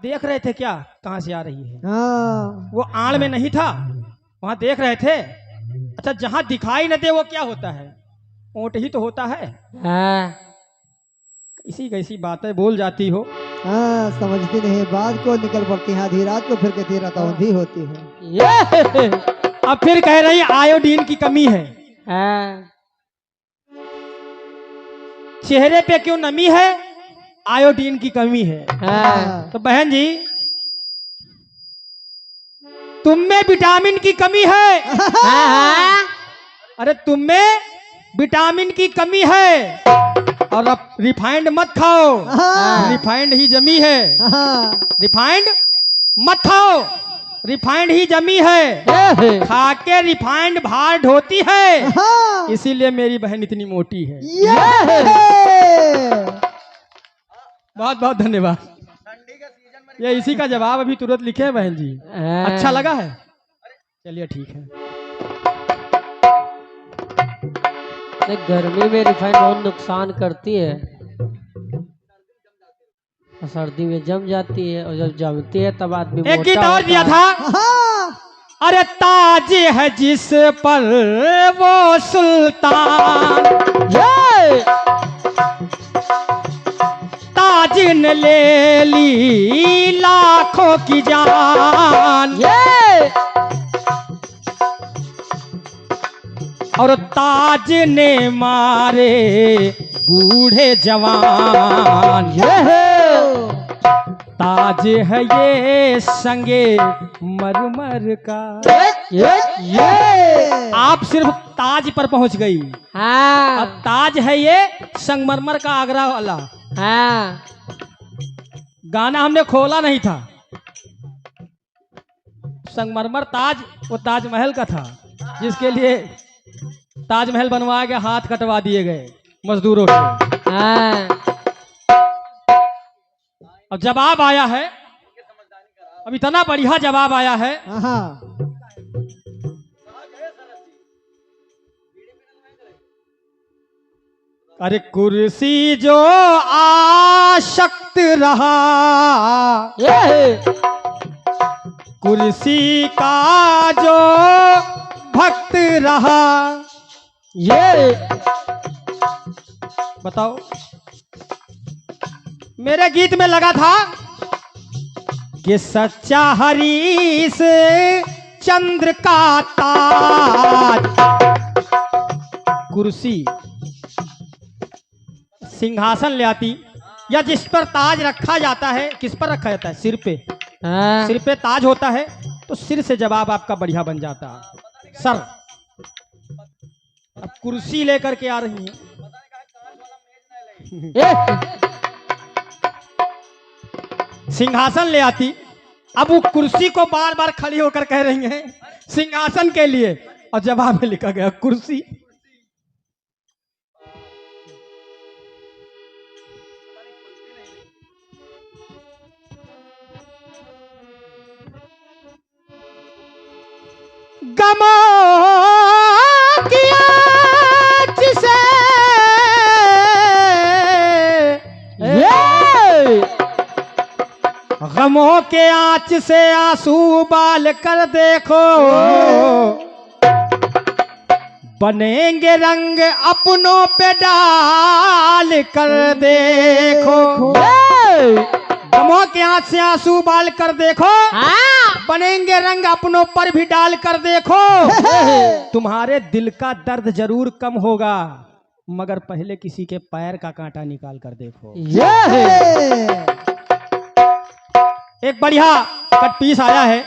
देख रहे थे क्या कहाँ से आ रही है? हाँ। वो आड़ में नहीं था, वहां देख रहे थे। अच्छा, जहां दिखाई न दे वो क्या होता है? ऊंट ही तो होता है। हाँ। इसी कैसी बातें बोल जाती हो। हाँ, समझती नहीं बात को, निकल पड़ती है आधी रात को, फिर कहती रात औंधी होती है। ये अब फिर कह रही आयोडीन की कमी है। हाँ। चेहरे पे क्यों नमी है? आयोडीन की कमी है। हाँ। तो बहन जी, तुम में विटामिन की कमी है। हाँ। अरे तुम में विटामिन की कमी है। और अब रिफाइंड मत खाओ, हाँ। रिफाइंड ही जमी है। हाँ। रिफाइंड मत खाओ, रिफाइंड ही जमी है। ये खा के रिफाइंड भार ढोती है, हाँ। इसीलिए मेरी बहन इतनी मोटी है। बहुत बहुत धन्यवाद। ये इसी का जवाब अभी तुरंत लिखे हैं बहन जी। अच्छा लगा है? चलिए ठीक है। नहीं, गर्मी में रिफाइंड बहुत नुकसान करती है और सर्दी में जम जाती है, और जब जमती है तब आदमी एक गीत मोटा और होता दिया है। था। हाँ। अरे ताज है जिस पर वो सुल्तान, ये ताज ने ले ली लाखों की जान। ये और ताज ने मारे बूढ़े जवान। ताज है ये संगे मरमर का। ये आप सिर्फ ताज पर पहुंच गई। हाँ। अब ताज है ये संगमरमर का, आगरा वाला। हाँ। गाना हमने खोला नहीं था। संगमरमर ताज वो ताजमहल का था, जिसके लिए ताजमहल बनवा के हाथ कटवा दिए गए मजदूरों के। हाँ। अब जवाब आया है, अब इतना बढ़िया जवाब आया है। हाँ। अरे कुर्सी जो आशक्त रहा, ये कुर्सी का जो भक्त रहा। ये बताओ, मेरे गीत में लगा था कि सच्चा हरीश चंद्र का ताज। कुर्सी सिंहासन ले आती, या जिस पर ताज रखा जाता है, किस पर रखा जाता है? सिर पे। हाँ। सिर पे ताज होता है तो सिर से जवाब आपका बढ़िया बन जाता। सर, अब कुर्सी लेकर के आ रही हैं। ये सिंहासन ले आती, अब वो कुर्सी को बार बार खड़ी होकर कह रही हैं सिंहासन के लिए, और जवाब में लिखा गया कुर्सी। गमो किया जिसे ये गमों के आंच से आंसू बाल कर देखो, बनेंगे रंग अपनों पे डाल कर देखो। गमों के आंच से आंसू बाल कर देखो, हाँ। बनेंगे रंग अपनों पर भी डाल कर देखो। तुम्हारे दिल का दर्द जरूर कम होगा, मगर पहले किसी के पैर का कांटा निकाल कर देखो। ये एक बढ़िया कट पीस आया है।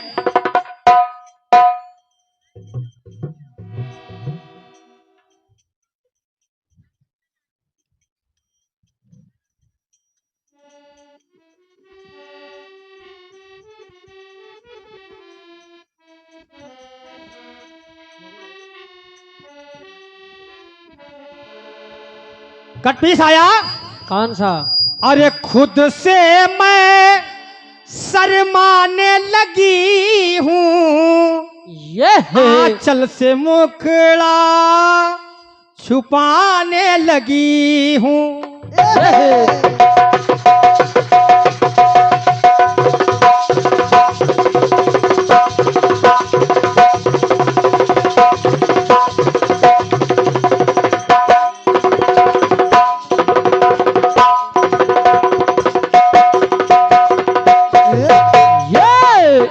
कट पीस आया। कौन सा? अरे खुद से मैं शर्माने लगी हूँ, ये आंचल से मुखड़ा छुपाने लगी हूँ।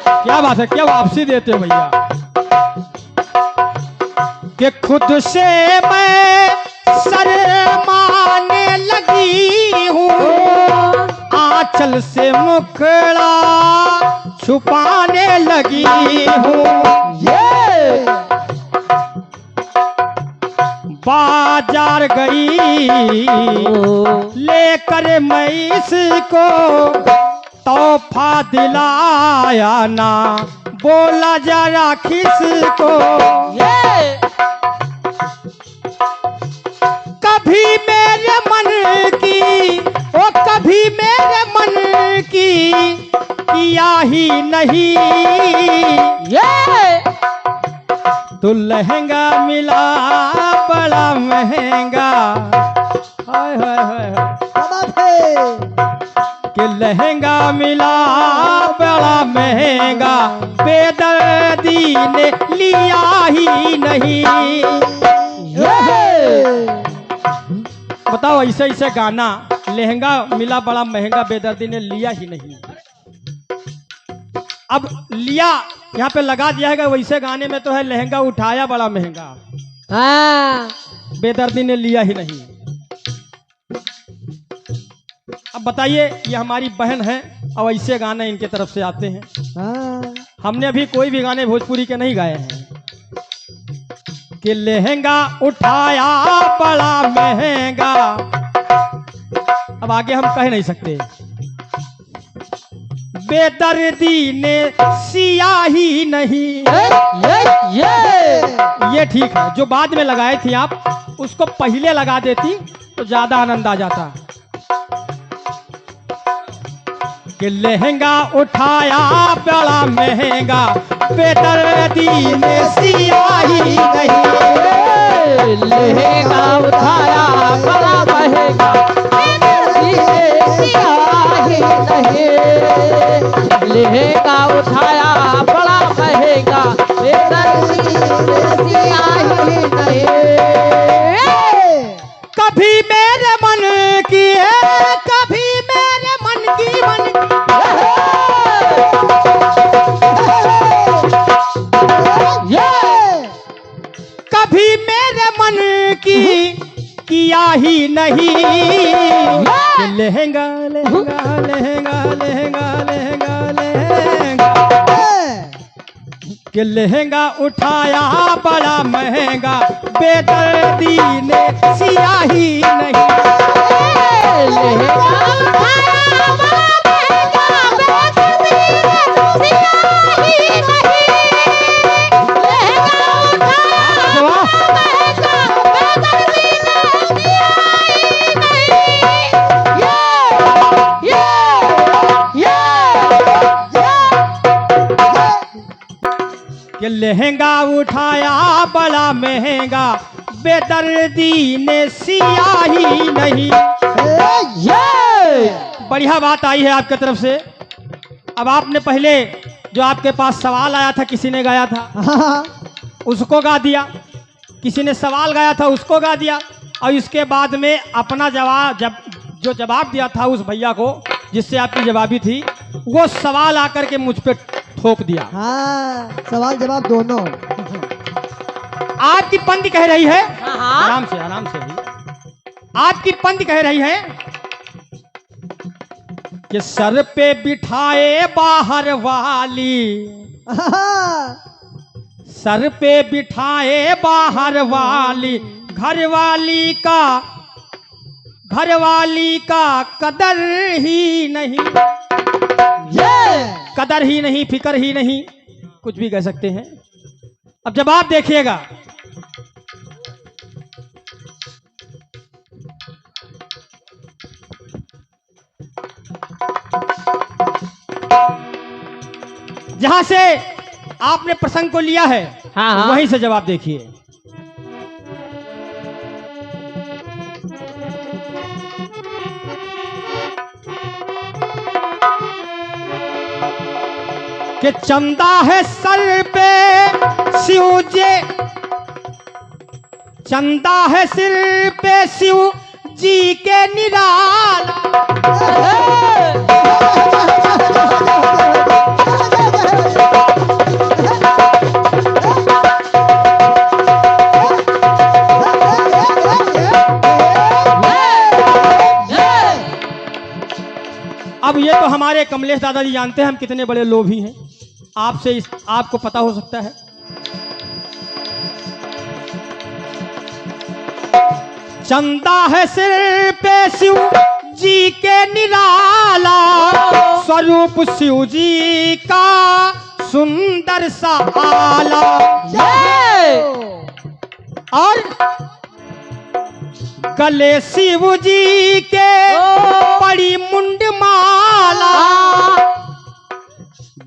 क्या बात है, क्या वापसी देते हो भैया। कि खुद से मैं शर्माने लगी हूँ, आंचल से मुखड़ा छुपाने लगी हूँ। बाजार गई लेकर मैं इसको तोहफा दिलाया ना, बोला जरा किसको। कभी मेरे मन की, ओ कभी मेरे मन की किया ही नहीं। तो लहंगा मिला बड़ा महंगा, हाय हाय हाय हाय, कि लहंगा मिला बड़ा महंगा, बेदर्दी ने लिया ही नहीं। बताओ, ऐसे ऐसे गाना, लहंगा मिला बड़ा महंगा, बेदर्दी ने लिया ही नहीं। अब लिया यहाँ पे लगा दिया है, वैसे गाने में तो है लहंगा उठाया बड़ा महंगा, बेदर्दी ने लिया ही नहीं। अब बताइए, ये हमारी बहन है और ऐसे गाने इनके तरफ से आते हैं। हमने अभी कोई भी गाने भोजपुरी के नहीं गाए हैं। कि लहंगा उठाया बड़ा महंगा, अब आगे हम कह नहीं सकते। बेदर्दी ने सिया ही नहीं। ये ठीक है, जो बाद में लगाए थी आप, उसको पहले लगा देती तो ज्यादा आनंद आ जाता। कि लहंगा उठाया बड़ा महंगा, बेदर्दी ने सिया ही नहीं। लहंगा उठाया बड़ा महंगा, बेदर्दी ने सिया ही नहीं। लहंगा उठाया बड़ा महंगा, बेदर्दी ने सिया ही नहीं। कभी मेरे मन की है, कभी मेरे मन की मन, कभी मेरे मन की किया ही नहीं। लहंगा लहंगा लहंगा लहंगा लहंगा लहंगा, कि लहंगा उठाया बड़ा महंगा, बेदर्दी ने सिया ही नहीं। लहंगा उठाया बड़ा महंगा, बेदर्दी ने सिया ही नहीं। लहंगा उठाया महंगा, बेदर्दी ने सिया ही नहीं। कि लहंगा उठाया बड़ा महंगा, बेदर्दी ने सिया ही नहीं। बढ़िया बात आई है आपके तरफ से। अब आपने पहले जो आपके पास सवाल आया था, किसी ने गाया था उसको गा दिया, किसी ने सवाल गाया था उसको गा दिया, और इसके बाद में अपना जवाब, जो जवाब दिया था उस भैया को जिससे आपकी जवाबी थी, वो सवाल आकर के मुझ पे थोप दिया। सवाल जवाब दोनों। आपकी पंक्ति कह रही है, आराम से आराम से भी, आपकी पंक्ति कह रही है कि सर पे बिठाए बाहर वाली, सर पे बिठाए बाहर वाली, घर वाली का कदर ही नहीं। कदर ही नहीं, फिक्र ही नहीं, कुछ भी कह सकते हैं। अब जवाब देखिएगा। जहां से आपने प्रसंग को लिया है, वहीं से जवाब देखिए। कि चंदा है सर पे शिव जे, चंदा है सिर पे शिव जी के निराला। हमारे कमलेश दादाजी जानते हैं हम कितने बड़े लोभी हैं। आपसे आपको पता हो सकता है। चंदा है सिर पे शिव जी के निराला, स्वरूप शिव जी का सुंदर सा आला। और गले शिव जी के पड़ी मुंड माला,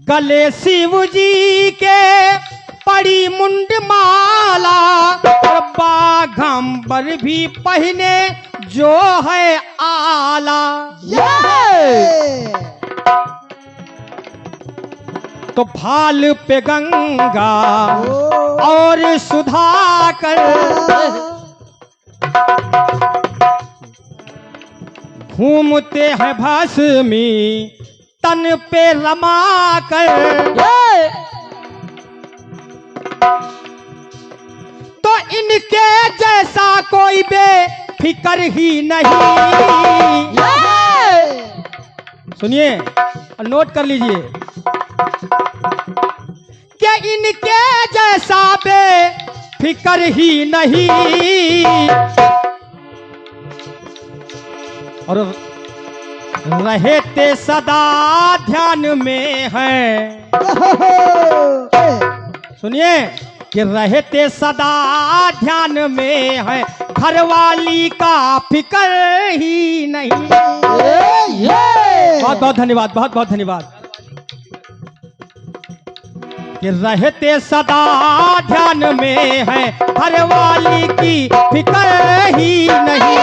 गले शिव जी के पड़ी मुंड माला, और बाघंबर भी पहने जो है आला। तो भाल पे गंगा और सुधाकर, घूमते हैं भस्मी तन पे रमाकर। तो इनके जैसा कोई बेफिक्र ही नहीं। सुनिए और नोट कर लीजिए कि इनके जैसा बेफिक्र ही नहीं, और रहते सदा ध्यान में हैं। सुनिए कि रहते सदा ध्यान में है, घरवाली का फिक्र ही नहीं। बहुत बहुत धन्यवाद, बहुत बहुत धन्यवाद। कि रहते सदा ध्यान में है, घरवाली की फिक्र ही नहीं।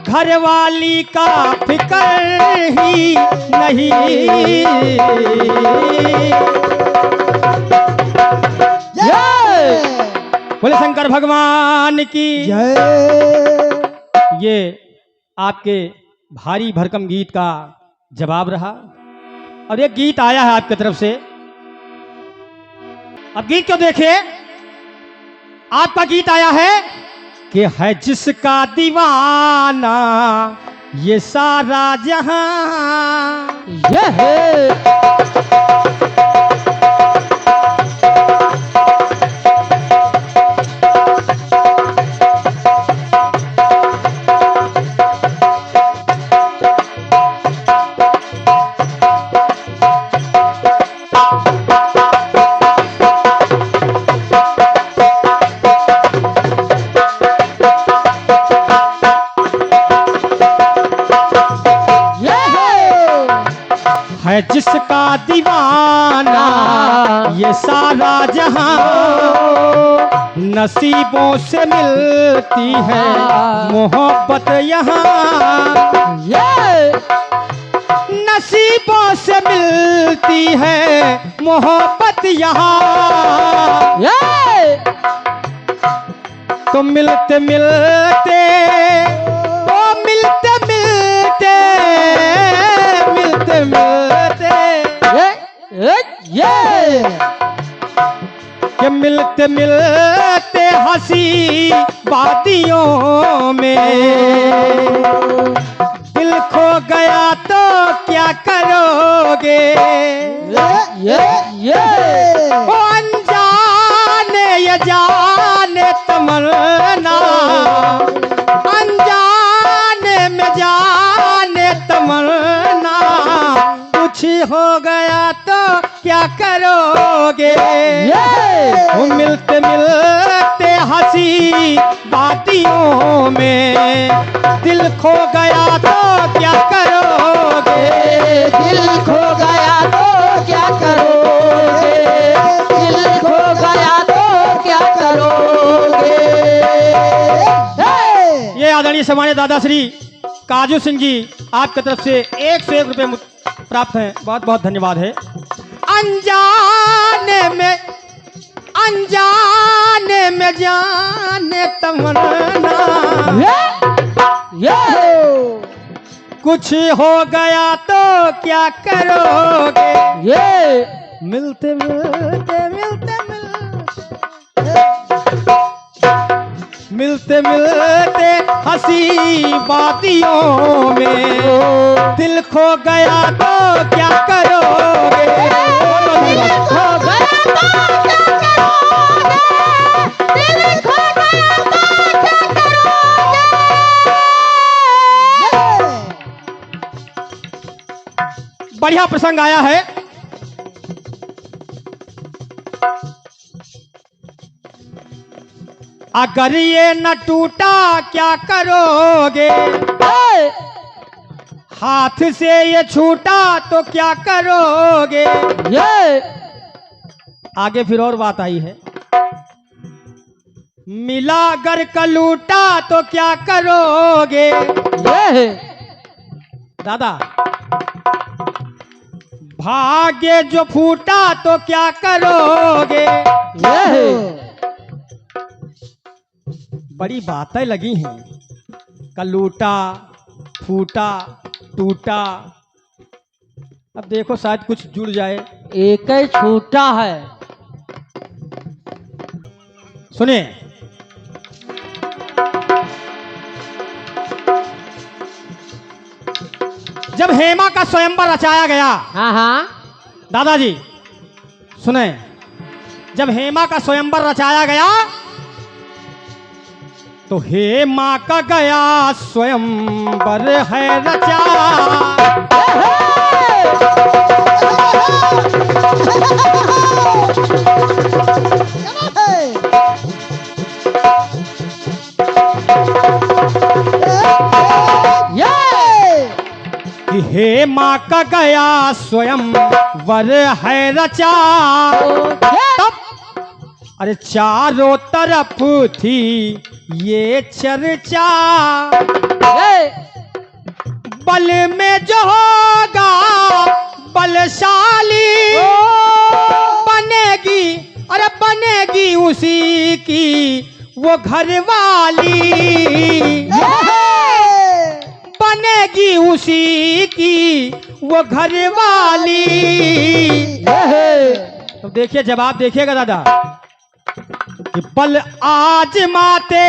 घरवाली का फिक्र ही नहीं। बोले शंकर भगवान की जय। ये आपके भारी भरकम गीत का जवाब रहा। और एक गीत आया है आपकी तरफ से। अब गीत क्यों देखे, आपका गीत आया है कि है जिसका दीवाना ये सारा जहां। है जिसका दीवाना ये सारा जहां, नसीबों से मिलती है मोहब्बत यहाँ। नसीबों से मिलती है मोहब्बत यहाँ। तो मिलते मिलते कि मिलते मिलते हंसी बातियों में दिल खो गया तो क्या करोगे। वो अनजाने ये जाने तमन्ना, अनजाने में जाने तमन्ना, कुछ हो गया तो क्या करोगे। वो मिलते मिलते हंसी बातियों में दिल खो गया तो क्या करोगे। दिल खो गया तो क्या करोगे, दिल खो गया तो क्या करोगे। ये आदरणीय सम्मानिय दादा श्री काजू सिंह जी आपकी तरफ से 101 रुपये प्राप्त हैं। बहुत बहुत धन्यवाद है। अनजाने में जाने तमन्ना। कुछ हो गया तो क्या करोगे? ये मिलते मिलते मिलते मिलते मिलते हंसी बातियों में दिल खो गया तो क्या करोगे? दिल खो गया तो क्या करोगे? दिल खो गया तो क्या करोगे? बढ़िया प्रसंग आया है। अगर ये न टूटा क्या करोगे? हाथ से ये छूटा तो क्या करोगे? ये आगे फिर और बात आई है। मिला अगर कलूटा तो क्या करोगे? ये दादा, भाग्य जो फूटा तो क्या करोगे? ये बड़ी बातें लगी हैं। कलूटा, फूटा, टूटा। अब देखो शायद कुछ जुड़ जाए। एक ही छूटा है। सुनिए, जब हेमा का स्वयंवर रचाया गया, हाँ हाँ दादाजी सुने, जब हेमा का स्वयंवर रचाया गया तो हेमा का गया स्वयंवर है रचा। कि हेमा का गया स्वयंवर है रचा। तब अरे चारों तरफ थी ये चर्चा। बल में जो होगा बलशाली बनेगी, अरे बनेगी उसी की वो घरवाली। बनेगी उसी की वो घरवाली। तो देखिए, जवाब देखिएगा दादा। कि बल आजमाते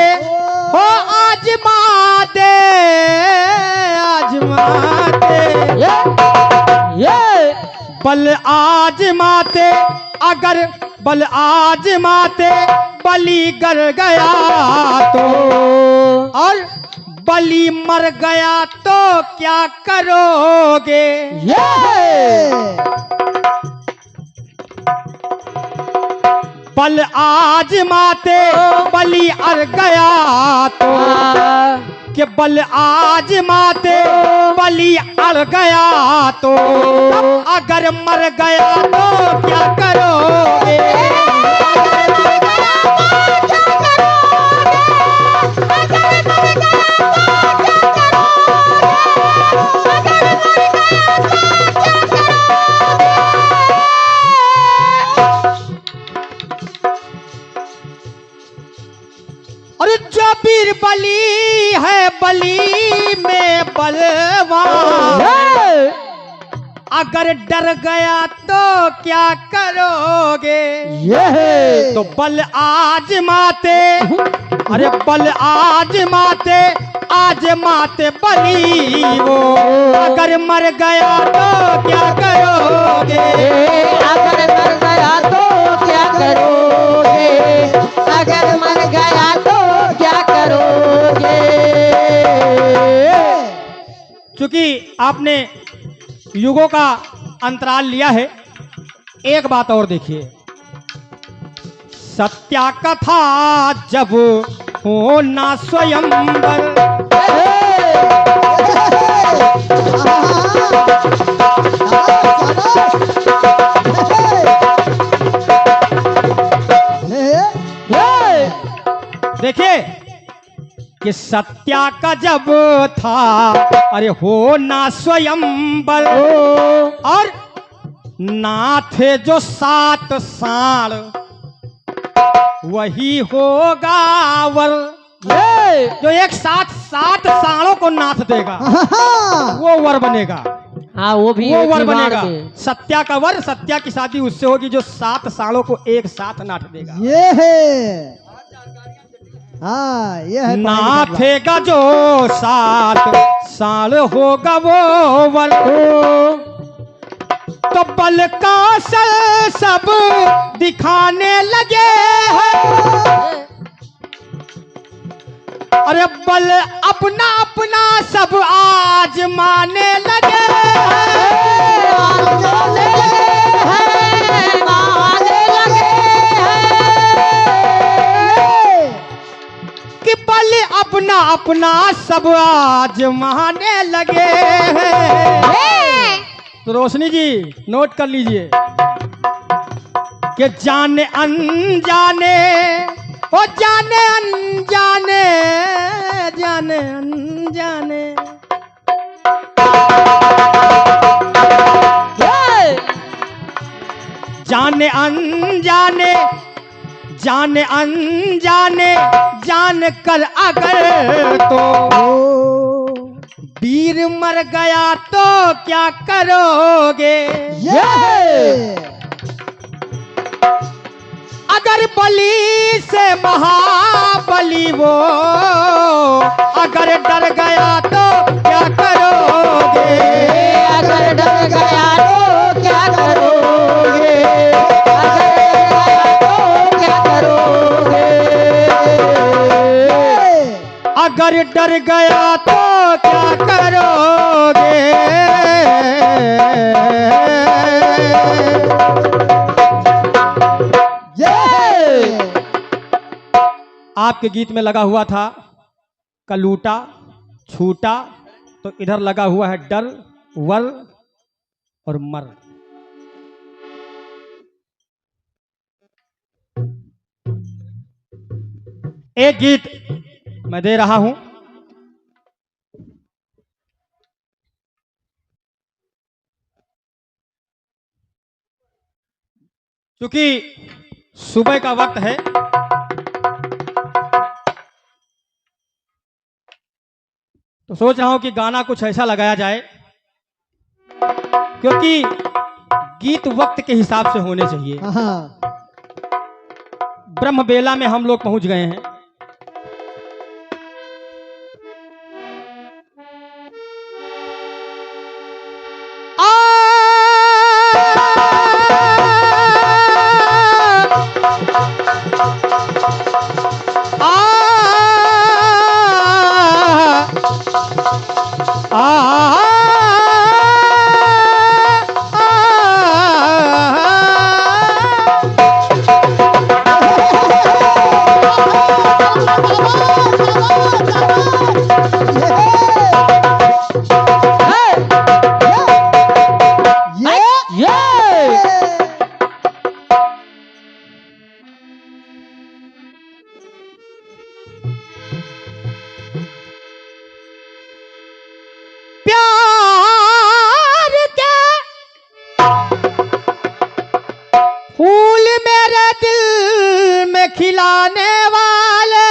हो, आजमाते आजमाते, ये बल आजमाते, अगर बल आजमाते बलि गर गया तो, और बलि मर गया तो क्या करोगे? बल आजमाते बलि अर गया तो, कि बल आजमाते बलि अर गया तो, अगर मर गया तो क्या करोगे? अरे जो वीर बलि है बलि में बलवान, अगर डर गया तो क्या करोगे? तो बल आजमाते, अरे बल आजमाते आजमाते बलि वो, अगर मर गया तो क्या करोगे? अगर मर गया तो क्या करोगे? अगर मर गया तो क्या करोगे? चूंकि आपने युगों का अंतराल लिया है, एक बात और देखिए। सत्या कथा जब हो ना स्वयंवर, देखिए कि सत्या का जब था, अरे हो ना स्वयंवर, और ना थे जो 7 साल वही होगा वर। जो एक 7 7 सालों को नाथ देगा हाँ, वो वर बनेगा। हाँ वो भी वो एक वर ही बार बनेगा। में। सत्या का वर, सत्या की शादी उससे होगी जो 7 सालों को एक साथ नाथ देगा। ये है। हाँ ये है पढ़ाई लिखाई बात। नाथेगा जो 7 साल होगा वो वर, तो बल का सल सब दिखाने लगे हैं। अरे बल अपना अपना सब आजमाने लगे हैं। आने लगे हैं, आने लगे हैं। कि बल अपना अपना सब आजमाने लगे हैं। तो रोशनी जी नोट कर लीजिए कि जाने अनजाने, ओ जाने अनजाने, जाने अनजाने, जाने अनजाने, जाने अनजाने जान कर अगर तो वीर मर गया तो क्या करोगे। ये है। अगर बलि से महाबली वो अगर डर गया तो क्या करोगे। अगर डर गया तो क्या करोगे, अगर डर गया तो क्या करोगे। अगर डर गया तो क्या करोगे। ये आपके गीत में लगा हुआ था कलूटा छूटा, तो इधर लगा हुआ है डर, वर और मर। एक गीत मैं दे रहा हूं, क्योंकि सुबह का वक्त है, तो सोच रहा हूं कि गाना कुछ ऐसा लगाया जाए, क्योंकि गीत वक्त के हिसाब से होने चाहिए। हाँ, ब्रह्म बेला में हम लोग पहुंच गए हैं। फूल मेरे दिल में खिलाने वाले,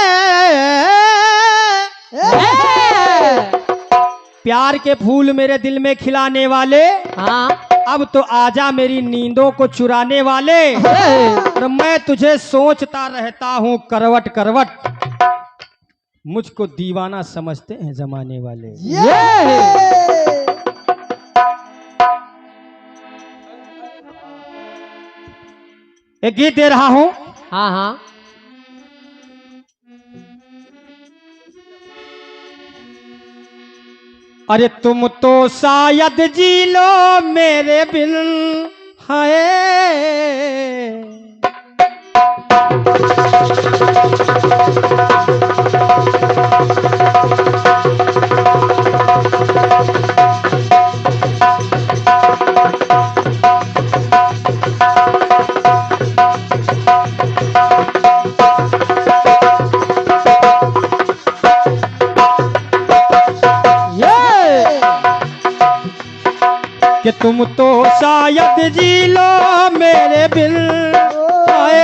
प्यार के फूल मेरे दिल में खिलाने वाले, हाँ अब तो आजा मेरी नींदों को चुराने वाले। और मैं तुझे सोचता रहता हूँ करवट करवट, मुझको दीवाना समझते हैं जमाने वाले। एक गीत दे रहा हूं, हाँ हाँ अरे तुम तो शायद जी लो मेरे बिन, हाय कि तुम तो शायद जी लो मेरे बिन, हाय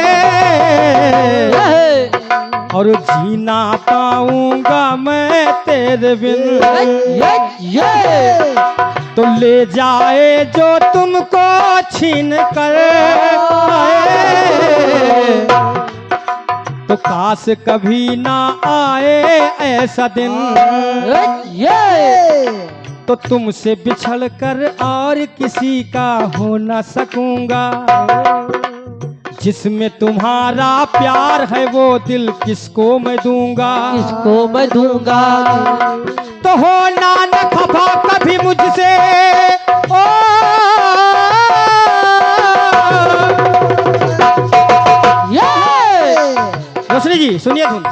और जी ना पाऊंगा मैं तेरे बिन। तो ले जाए जो तुमको छीन कर आए, तो काश कभी ना आए ऐसा दिन, तो तुमसे बिछड़ कर और किसी का हो न सकूंगा। जिसमें तुम्हारा प्यार है वो दिल किसको मैं दूंगा, किसको मैं दूंगा। तो हो ना न खफा कभी मुझसे ओ रोशनी जी सुनिए धुन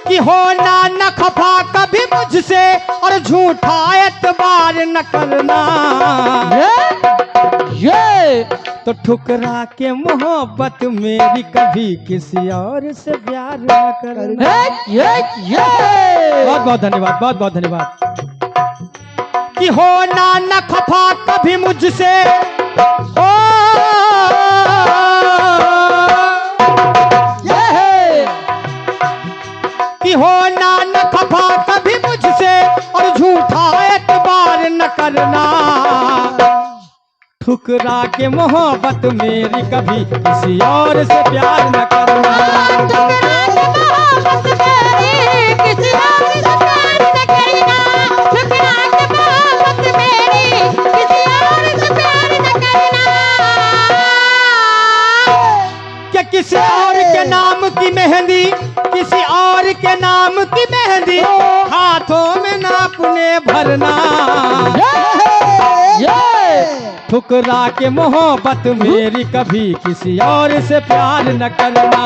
कि हो ना न खफा कभी मुझसे और झूठा एतबार न करना। तो ठुकरा के मोहब्बत मेरी कभी किसी और से प्यार न करना। बहुत बहुत धन्यवाद, बहुत बहुत धन्यवाद। कि हो ना न खफा कभी मुझसे ओ कि हो ना न खफा कभी मुझसे और झूठा एतबार न करना। ठुकरा के मोहब्बत मेरी कभी किसी और से प्यार न करना। कि किसी और के नाम की मेहंदी, किसी और के नाम की मेहंदी हाथों में ना अपने भरना। ठुकरा के मोहब्बत मेरी कभी किसी और से प्यार न करना।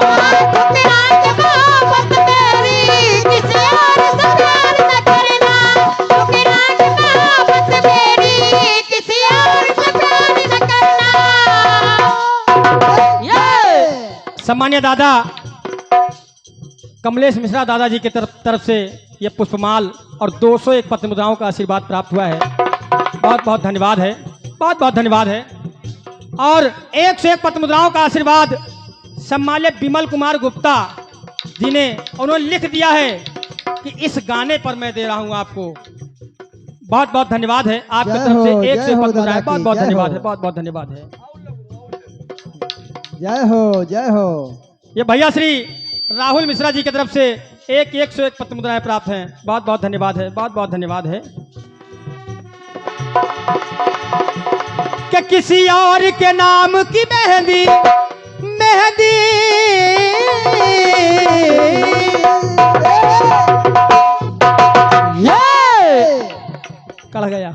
सम्मान्य दादा कमलेश मिश्रा दादाजी की तरफ से ये पुष्पमाल और 201 पत्र मुद्राओं का आशीर्वाद प्राप्त हुआ है। बहुत बहुत धन्यवाद है, बहुत बहुत धन्यवाद है। और 101 पत्र मुद्राओं का आशीर्वाद सम्मान्य विमल कुमार गुप्ता जी ने उन्होंने लिख दिया है कि इस गाने पर मैं दे रहा हूं आपको। बहुत बहुत धन्यवाद है आपकी तरफ से 101 पत्र मुद्राएं। बहुत बहुत धन्यवाद है, बहुत बहुत धन्यवाद है। जय हो, जय हो। ये भैया श्री राहुल मिश्रा जी की तरफ से 101 पत्र मुद्राएं प्राप्त हैं। बहुत बहुत धन्यवाद है, बहुत बहुत धन्यवाद है। कि किसी और के नाम की मेहंदी मेहंदी कड़ गया।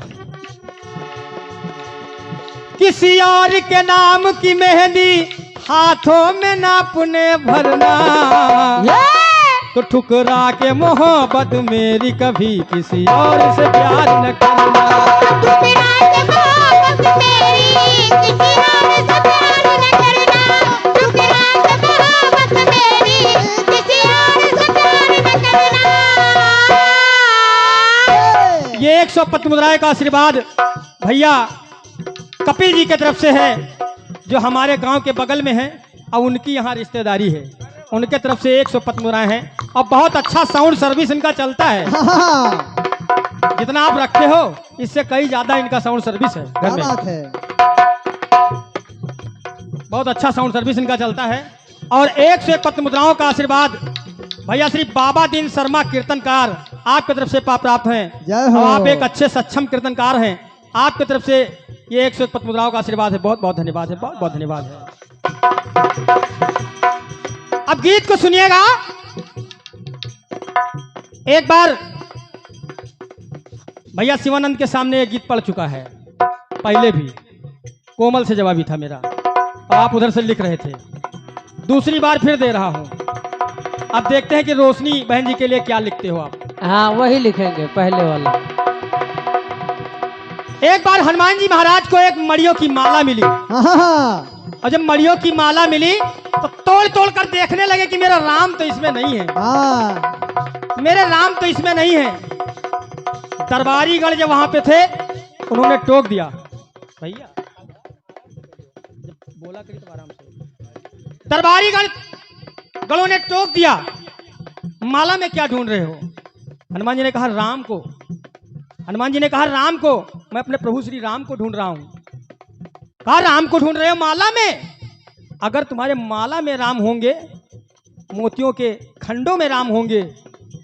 किसी और के नाम की मेहंदी हाथों में ना अपने भरना। तो ठुकरा के मोहब्बत मेरी कभी किसी और से प्यार न करना। ये 100 पत्र मुद्राएं का आशीर्वाद भैया कपिल जी की तरफ से है जो हमारे गांव के बगल में है और उनकी यहाँ रिश्तेदारी है। उनके तरफ से 100 पत्र मुद्राएं हैं और बहुत अच्छा साउंड सर्विस इनका चलता है। जितना आप रखे हो इससे कई ज्यादा इनका साउंड सर्विस है घर में। बात है। बहुत अच्छा साउंड सर्विस इनका चलता है। और 101 पत्र मुद्राओं का आशीर्वाद भैया श्री बाबा दीन शर्मा कीर्तनकार आपकी तरफ से प्राप्त हैं। जय हो। और आप एक अच्छे सक्षम कीर्तनकार हैं। आपकी तरफ से ये 101 पत्र मुद्राओं का आशीर्वाद है। बहुत बहुत धन्यवाद है, बहुत बहुत धन्यवाद है। अब गीत को सुनिएगा एक बार। भैया शिवानंद के सामने एक गीत पढ़ चुका है पहले भी, कोमल से जवाबी था मेरा और आप उधर से लिख रहे थे। दूसरी बार फिर दे रहा हूं। अब देखते हैं कि रोशनी बहन जी के लिए क्या लिखते हो आप। हाँ वही लिखेंगे पहले वाला। एक बार हनुमान जी महाराज को एक मड़ियों की माला मिली और जब मड़ियों की माला मिली तो तोड़ तोड़ कर देखने लगे कि मेरा राम तो इसमें नहीं है, मेरे राम तो इसमें नहीं है। दरबारीगढ़ जब वहां पे थे उन्होंने टोक दिया, भैया बोला करिए तो आराम से। दरबारीगढ़ गलों ने टोक दिया, माला में क्या ढूंढ रहे हो? हनुमान जी ने कहा राम को। हनुमान जी ने कहा राम को, मैं अपने प्रभु श्री राम को ढूंढ रहा हूं। कहा राम को ढूंढ रहे हो माला में? अगर तुम्हारे माला में राम होंगे, मोतियों के खंडों में राम होंगे,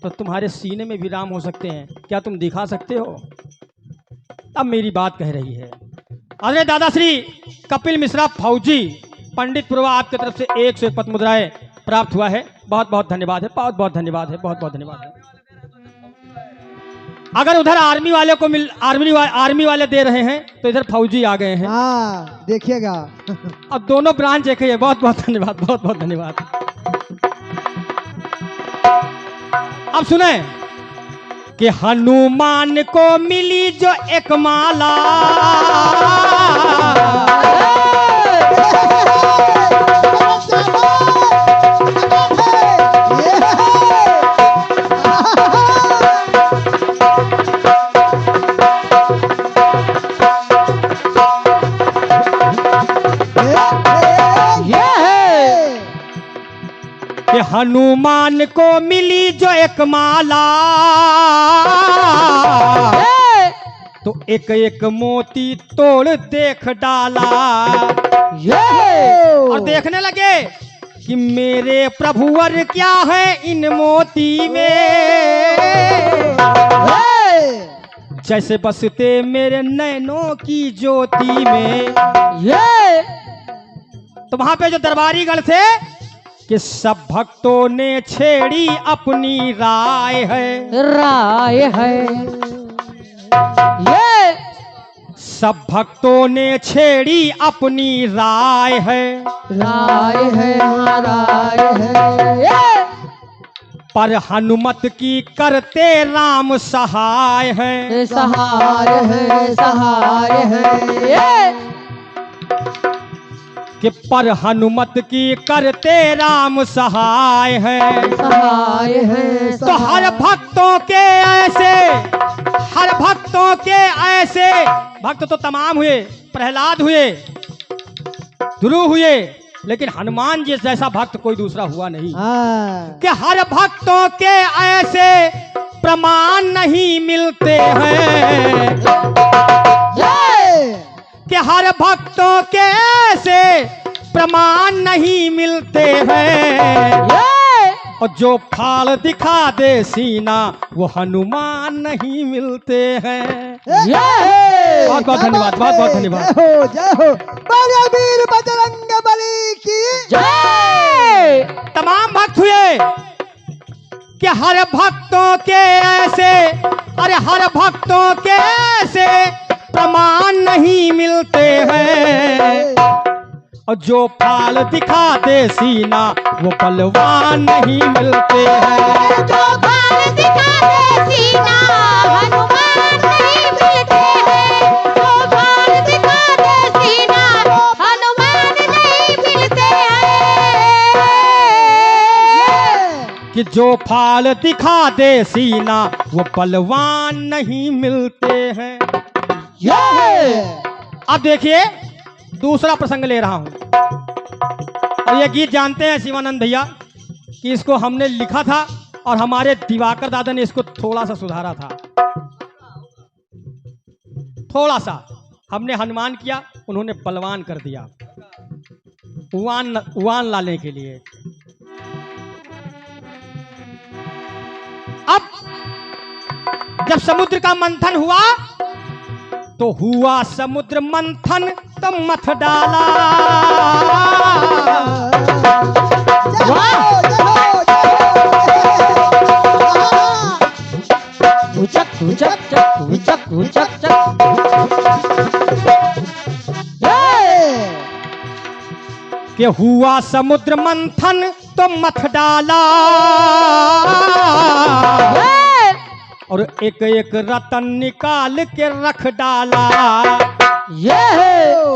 तो तुम्हारे सीने में भी राम हो सकते हैं। क्या तुम दिखा सकते हो? अब मेरी बात कह रही है। अरे दादा श्री कपिल मिश्रा फौजी पंडित पुरवा आपकी तरफ से 101 पद मुद्राएं प्राप्त हुआ है। बहुत बहुत धन्यवाद है, बहुत बहुत धन्यवाद है, बहुत बहुत धन्यवाद है। अगर उधर आर्मी वाले को आर्मी वाले दे रहे हैं तो इधर फौजी आ गए हैं। हाँ देखिएगा। अब दोनों ब्रांच एक ही है। बहुत बहुत धन्यवाद, बहुत बहुत धन्यवाद। अब सुने कि हनुमान को मिली जो एक माला, कि हनुमान को मिली जो एक माला, तो एक एक मोती तोड़ देख डाला। और देखने लगे कि मेरे प्रभुवर क्या है इन मोती में, जैसे बसते मेरे नैनों की ज्योति में। तो वहां पे जो दरबारी गण थे कि सब भक्तों ने छेड़ी अपनी राय है, ये सब भक्तों ने छेड़ी अपनी राय है, पर हनुमत की करते राम सहाय है, कि पर हनुमत की करते राम सहाय है। तो हर भक्तों के ऐसे भक्त तो तमाम हुए, प्रहलाद हुए, ध्रुव हुए, लेकिन हनुमान जी जैसा भक्त कोई दूसरा हुआ नहीं। कि हर भक्तों के ऐसे प्रमाण नहीं मिलते हैं, कि हर भक्तों के ऐसे प्रमाण नहीं मिलते हैं, और जो फाल दिखा दे सीना वो हनुमान नहीं मिलते हैं। बहुत बहुत धन्यवाद, बहुत बहुत धन्यवाद। जय हो बड़े वीर बजरंग बली की जय। तमाम भक्त हुए कि हर भक्तों के ऐसे, अरे हर भक्तों के ऐसे प्रमाण नहीं मिलते हैं, और जो फाल दिखा दे सीना वो बलवान नहीं मिलते हैं। जो फाल दिखा दे सीना हनुमान नहीं मिलते हैं, जो फाल दिखा दे सीना हनुमान नहीं मिलते हैं, कि जो फाल दिखा दे सीना वो बलवान नहीं मिलते हैं। अब देखिए दूसरा प्रसंग ले रहा हूं, और ये गीत जानते हैं शिवानंद भैया कि इसको हमने लिखा था और हमारे दिवाकर दादा ने इसको थोड़ा सा सुधारा था। थोड़ा सा हमने हनुमान किया, उन्होंने बलवान कर दिया उवान लाने के लिए। अब जब समुद्र का मंथन हुआ तो हुआ समुद्र मंथन तो मथ डाला। कि हुआ समुद्र मंथन तो मथ डाला, और एक एक रतन निकाल के रख डाला।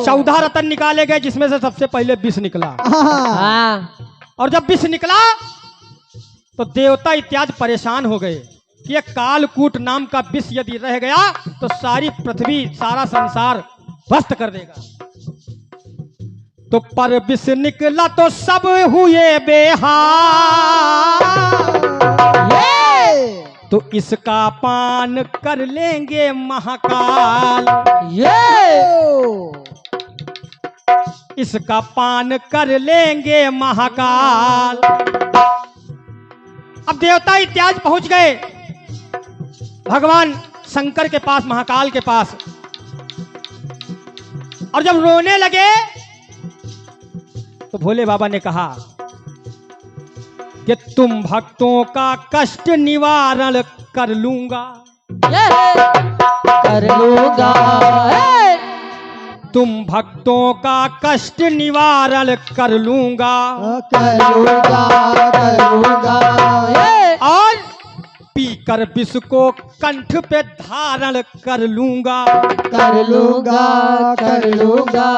14 रतन निकाले गए, जिसमें से सबसे पहले विष निकला। और जब विष निकला तो देवता इत्यादि परेशान हो गए कि ये कालकूट नाम का विष यदि रह गया तो सारी पृथ्वी, सारा संसार ध्वस्त कर देगा। तो पर विष निकला तो सब हुए बेहाल। तो इसका पान कर लेंगे महाकाल। इसका पान कर लेंगे महाकाल। अब देवता इत्यादि पहुंच गए भगवान शंकर के पास, महाकाल के पास, और जब रोने लगे तो भोले बाबा ने कहा कि तुम भक्तों का कष्ट निवारण कर लूंगा, कर लूंगा। तुम भक्तों का कष्ट निवारण कर लूंगा, करूंगा करूंगा। और पीकर विष को कंठ पे धारण कर लूंगा, कर लूंगा कर लूंगा।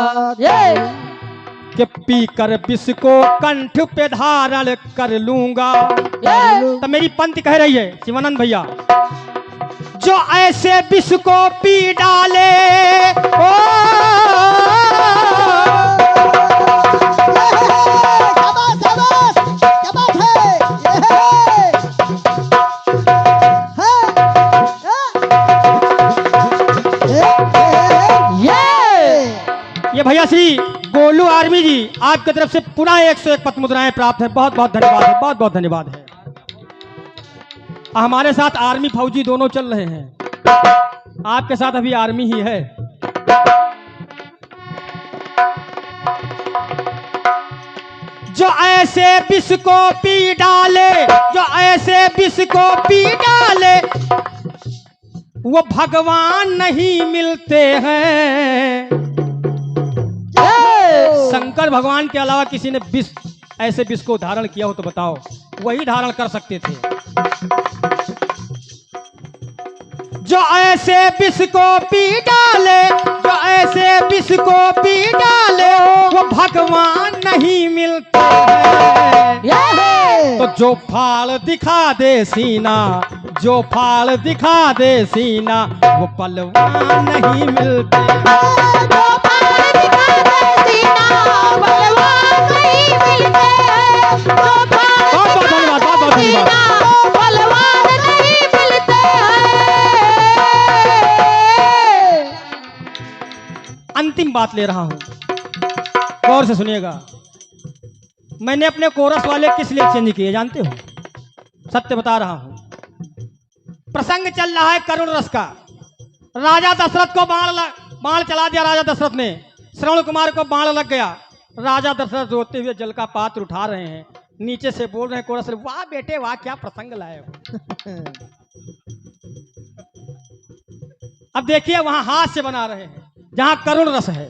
कि पीकर विष को कंठ पे धारण कर लूंगा। तो मेरी पंक्ति कह रही है शिवानंद भैया, जो ऐसे विष को पी डाले ओ ये भैया श्री गोलू आर्मी जी आपकी तरफ से पुनः 101 पत मुद्राएं प्राप्त है। बहुत बहुत धन्यवाद है, बहुत बहुत धन्यवाद है। हमारे साथ आर्मी फौजी दोनों चल रहे हैं, आपके साथ अभी आर्मी ही है। जो ऐसे विष को पी डाले, जो ऐसे विष को पी डाले, वो भगवान नहीं मिलते हैं। शंकर भगवान के अलावा किसी ने विष, ऐसे विष को धारण किया हो तो बताओ, वही धारण कर सकते थे। जो ऐसे विष को पी डाले, जो ऐसे विष को पी डाले, वो भगवान नहीं मिलते हैं। तो जो फाल दिखा दे सीना, जो फाल दिखा दे सीना, वो पलवान नहीं मिलते। अंतिम बात ले रहा हूं, गौर से सुनिएगा। मैंने अपने कोरस वाले किस लिए चेंज किए जानते हो? सत्य बता रहा हूं। प्रसंग चल रहा है करुण रस का। राजा दशरथ को बाण चला दिया राजा दशरथ ने, श्रवण कुमार को बाण लग गया। राजा दशरथ रोते हुए जल का पात्र उठा रहे हैं, नीचे से बोल रहे हैं कोरस, वाह बेटे वाह, क्या प्रसंग लाए हो। अब देखिए वहां हाथ से बना रहे हैं जहां करुण रस है।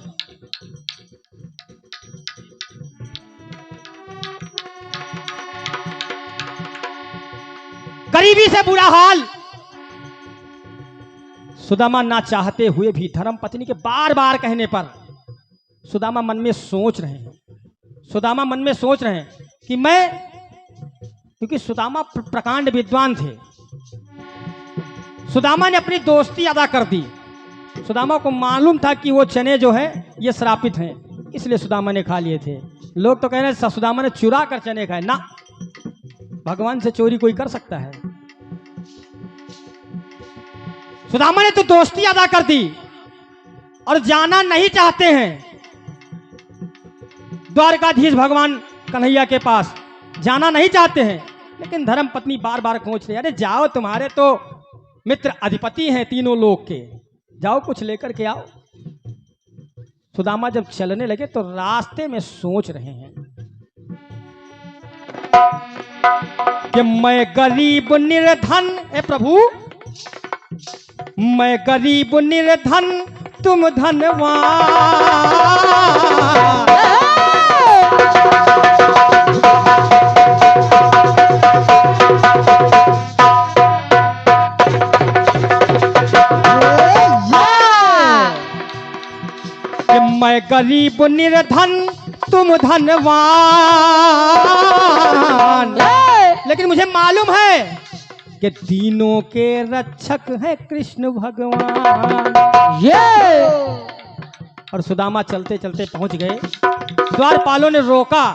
गरीबी से बुरा हाल। सुदामा ना चाहते हुए भी धर्म पत्नी के बार बार कहने पर सुदामा मन में सोच रहे हैं, सुदामा मन में सोच रहे हैं कि मैं, क्योंकि सुदामा प्रकांड विद्वान थे, सुदामा ने अपनी दोस्ती अदा कर दी। सुदामा को मालूम था कि वो चने जो है ये श्रापित हैं, इसलिए सुदामा ने खा लिए थे। लोग तो कह रहे हैं सुदामा ने चुरा कर चने खाए, ना, भगवान से चोरी कोई कर सकता है? सुदामा ने तो दोस्ती अदा कर दी और जाना नहीं चाहते हैं द्वारकाधीश भगवान कन्हैया के पास, जाना नहीं चाहते हैं। लेकिन धर्म पत्नी बार बार खोज रही, अरे जाओ, तुम्हारे तो मित्र अधिपति हैं तीनों लोक के, जाओ कुछ लेकर के आओ। सुदामा जब चलने लगे तो रास्ते में सोच रहे हैं कि मैं गरीब निर्धन, ए प्रभु, मैं गरीब निर्धन तुम धनवान। मैं गरीब निर्धन तुम धनवान, लेकिन मुझे मालूम है कि तीनों के रक्षक है कृष्ण भगवान। और सुदामा चलते चलते पहुंच गए द्वारपालों ने रोका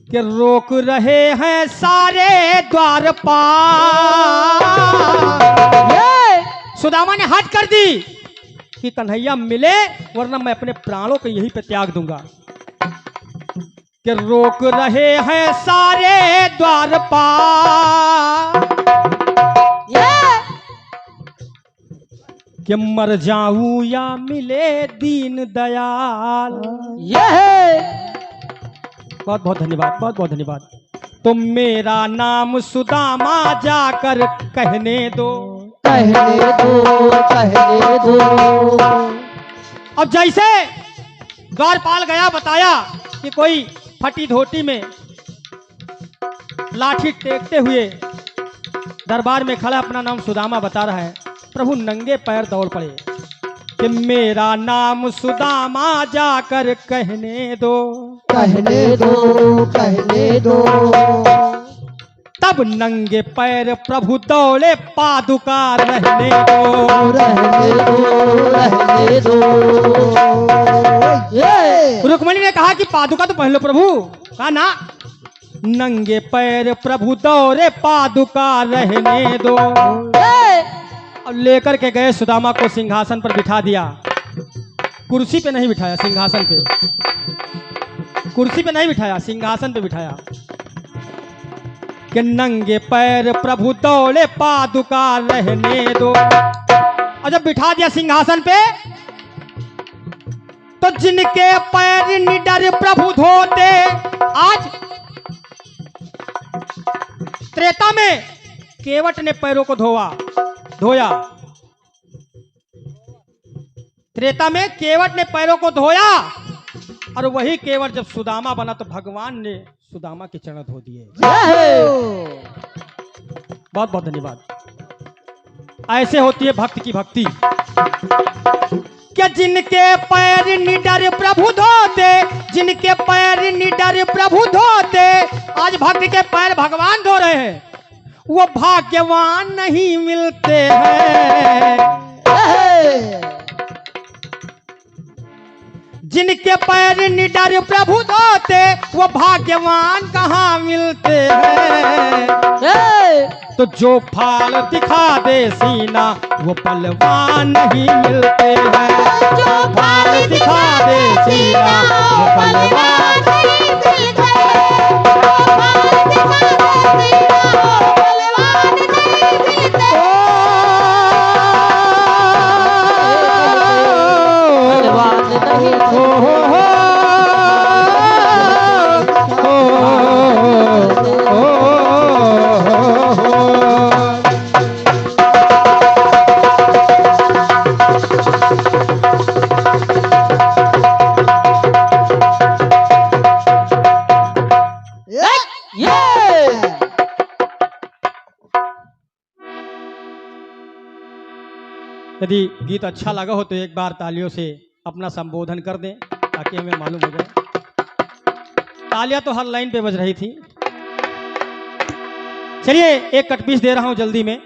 कि रोक रहे हैं सारे द्वारपाल। सुदामा ने हद कर दी कि कन्हैया मिले वरना मैं अपने प्राणों को यहीं पे त्याग दूंगा। कि रोक रहे हैं सारे द्वारपाल कि मर जाऊं या मिले दीन दयाल। बहुत बहुत धन्यवाद, बहुत बहुत धन्यवाद। तो मेरा नाम सुदामा जाकर कहने दो, कहने दो, कहने दो। अब जैसे द्वारपाल गया बताया कि कोई फटी धोती में लाठी टेकते हुए दरबार में खड़ा अपना नाम सुदामा बता रहा है। प्रभु नंगे पैर दौड़ पड़े कि मेरा नाम सुदामा जाकर कहने दो, कहने दो, कहने दो। तब नंगे पैर प्रभु दौड़े पादुका रहने दो, रहने दो, रहने दो। रुक्मणी ने कहा कि पादुका तो पहन लो प्रभु। कहा ना, नंगे पैर प्रभु दौड़े पादुका रहने दो। अब लेकर के गए सुदामा को सिंहासन पर बिठा दिया। कुर्सी पे नहीं बिठाया, सिंहासन पे। कुर्सी पे नहीं बिठाया, सिंहासन पे बिठाया। कि नंगे पैर प्रभु दौड़े पादुका रहने दो। और जब बिठा दिया सिंहासन पे तो जिनके पैर निडर प्रभु धोते, आज त्रेता में केवट ने पैरों को धोया। त्रेता में केवट ने पैरों को धोया और वही केवट जब सुदामा बना तो भगवान ने सुदामा के चरण धो दिए। बहुत बहुत धन्यवाद। ऐसे होती है भक्त की भक्ति। क्या जिनके पैर निडर प्रभु धोते, जिनके पैर निडर प्रभु धोते, आज भक्त के पैर भगवान धो रहे हैं। वो भाग्यवान नहीं मिलते हैं। जिनके पैर निडर प्रभु धोते वो भाग्यवान कहाँ मिलते हैं। तो जो फाल दिखा दे सीना वो पलवान नहीं मिलते हैं। जो फाल दिखा दे सीना वो पलवान नहीं मिलते हैं। जो फाल दिखा दे सीना वो पलवान नहीं मिलते हैं। पलवान नहीं यदि गीत अच्छा लगा हो तो एक बार तालियों से अपना संबोधन कर दें ताकि हमें मालूम हो जाए। तालियां तो हर लाइन पे बज रही थी। चलिए एक कट पीस दे रहा हूं जल्दी में।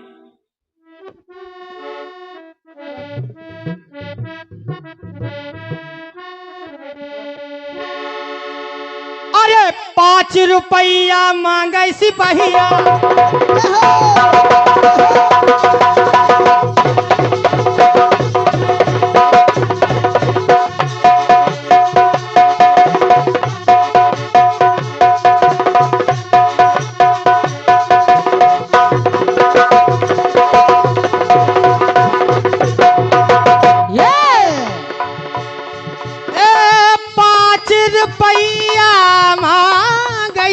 अरे 5 रुपया मांगे सिपहिया,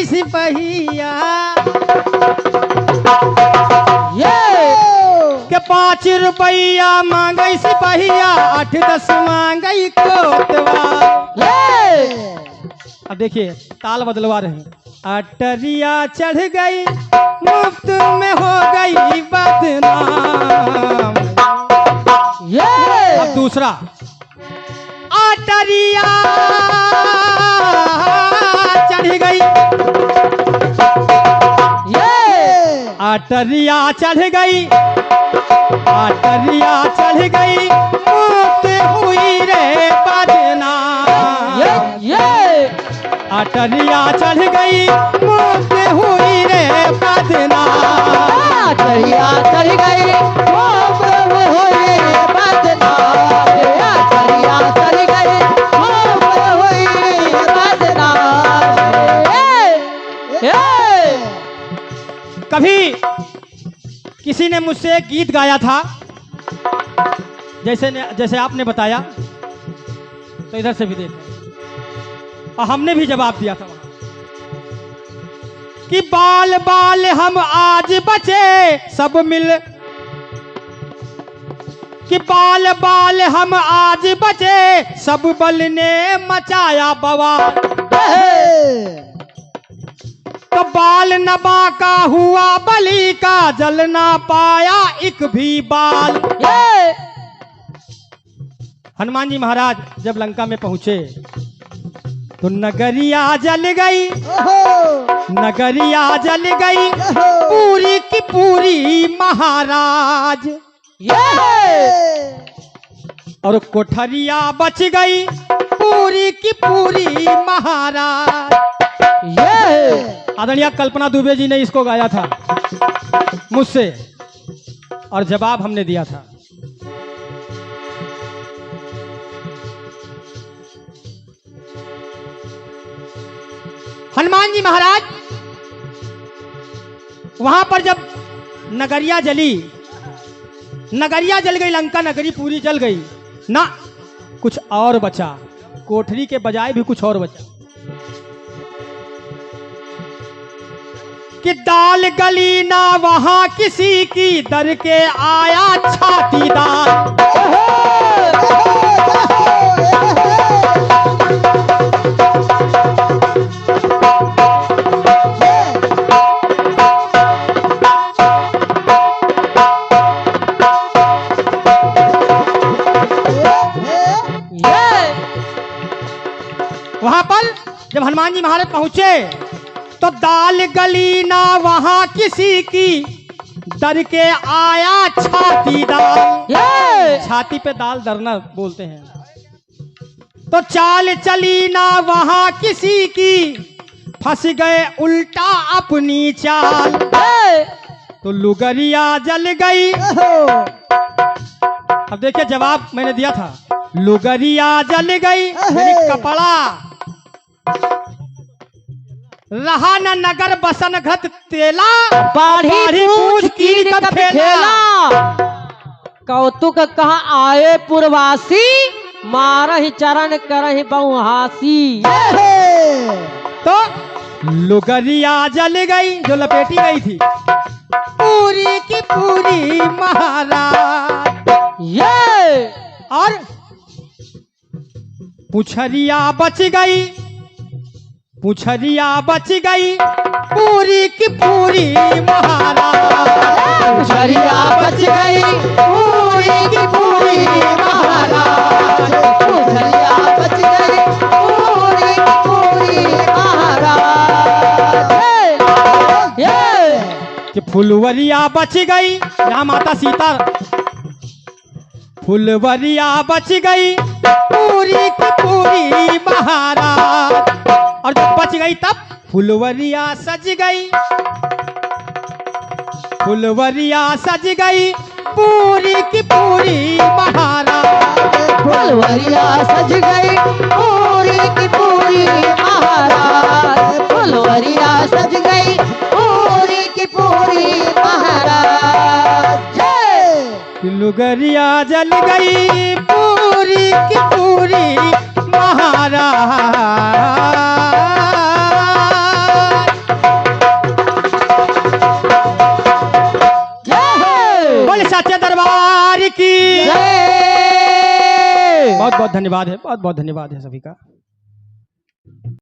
सिपहिया के 5 रुपया मांगे सिपहिया, 8-10 मांगे कोतवा। अब देखिए ताल बदलवा रहे हैं। अटरिया चढ़ गई मुफ्त में हो गई बदनाम। अब दूसरा अटरिया चढ़ गई, अटरिया चढ़ गई, अटरिया चढ़ गई, मुफ्त हुई रे बदनाम। कोठरिया चढ़ गई मुक्त हुई रे बदनाम। चढ़िया चढ़ गई वो प्रभु हुई बदनाम। चढ़िया चढ़ गई वो प्रभु हुई बदनाम। कभी किसी ने मुझसे एक गीत गाया था, जैसे आपने बताया, तो इधर से भी देखें, और हमने भी जवाब दिया था वहां कि बाल बाल हम आज बचे सब मिल, कि बाल बाल हम आज बचे सब बल ने मचाया बवाल। तो बाल नबा का हुआ बलि का जल ना पाया एक भी बाल। हनुमान जी महाराज जब लंका में पहुंचे तो नगरिया जल गई, नगरिया जल गई पूरी की पूरी महाराज। और कोठरिया बच गई पूरी की पूरी महाराज। आदरणीय कल्पना दुबे जी ने इसको गाया था मुझसे, और जवाब हमने दिया था। हनुमान जी महाराज वहां पर जब नगरिया जली, नगरिया जल गई, लंका नगरी पूरी जल गई ना, कुछ और बचा, कोठरी के बजाय भी कुछ और बचा। कि दाल गली ना वहां किसी की दर के आया छातीदार। वहां पर जब हनुमान जी महाराज पहुंचे तो दाल गली ना वहां किसी की दर के आया छातीदार। छाती पे दाल दरना बोलते हैं। तो चाल चली ना वहां किसी की फंस गए उल्टा अपनी चाल। तो लुगरिया जल गई। अब देखिए जवाब मैंने दिया था, लुगरिया जल गई यानी कपड़ा रहा न नगर बसन घत तेला, बाढ़ी पूछ की कब खेला। कौतुक कहाँ आए पुरवासी, मारहि चरण करहि बहुहासी। तो लुगरिया जल गई जो लपेटी गई थी पूरी की पूरी महाराज। और पुछरिया बच गई, पुछरिया बच गई पूरी की पूरी महाराज। पुछरिया बच गई पूरी की पूरी महाराज। पुछरिया बच गई पूरी की पूरी महाराज। कि फुलवरिया बच गई, यहाँ माता सीता, फुलवरिया बच गई पूरी की पूरी महाराज। और जब बच गई तब फुलवरिया सज गई, फुलवरिया सज गई पूरी की पूरी महाराज। फुलवरिया सज गई पूरी की पूरी महाराज। फुलवरिया सज गई पूरी की पूरी महाराज। लुगरिया जल गई पूरी की पूरी महाराज। बोले सच्चे दरबार की। बहुत बहुत धन्यवाद है, बहुत बहुत धन्यवाद है सभी का।